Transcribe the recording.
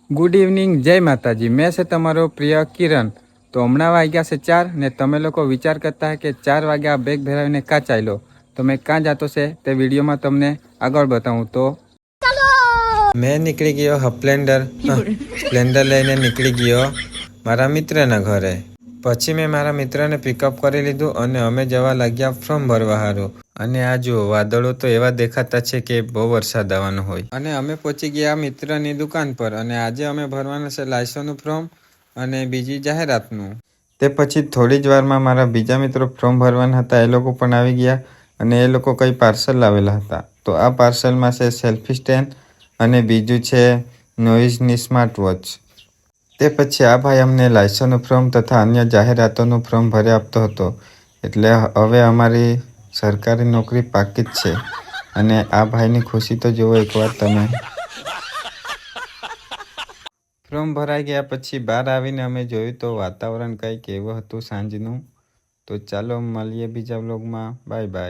Good evening, જય માતાજી। મેં છે તમારો પ્રિય કિરણ। તો હમણાં વાગ્યા છે 4 ને તમે લોકો વિચાર કરતા હે કે 4 વાગે આ બેગ ભરાવીને કાં ચાલ્યો। તો મેં કાં જતો છે તે વિડીયોમાં તમને આગળ બતાવું। તો મેં નીકળી ગયો સ્પ્લેન્ડર લઈને નીકળી ગયો મારા મિત્રના ઘરે। પછી મેં મારા મિત્રને પિકઅપ કરી લીધું અને અમે જવા લાગ્યા ફોર્મ ભરવા હારું। અને આ જુઓ, વાદળો તો એવા દેખાતા છે કે બહુ વરસાદ આવવાનો હોય। અને અમે પહોંચી ગયા મિત્રની દુકાન પર અને આજે અમે ભરવાના છે લાયસન્સનું ફોર્મ અને બીજી જાહેરાતનું। તે પછી થોડી જ વારમાં મારા બીજા મિત્રો ફોર્મ ભરવાના હતા, એ લોકો પણ આવી ગયા અને એ લોકો કંઈ પાર્સલ લાવેલા હતા। તો આ પાર્સલમાં છે સેલ્ફી સ્ટેન્ડ અને બીજું છે નોઇઝની સ્માર્ટ વોચ। તે પછી આ ભાઈ અમને લાયસન્સનું ફોર્મ તથા અન્ય જાહેરાતોનું ફોર્મ ભરી આપતો હતો। એટલે હવે અમારી સરકારી નોકરી પાકી જ છે અને આ ભાઈની ખુશી તો જુઓ એકવાર તમે। ફોર્મ ભરાઈ ગયા પછી બહાર આવીને અમે જોયું તો વાતાવરણ કંઈક એવું હતું સાંજનું। તો ચાલો મળીએ બીજા વ્લોગમાં, બાય બાય।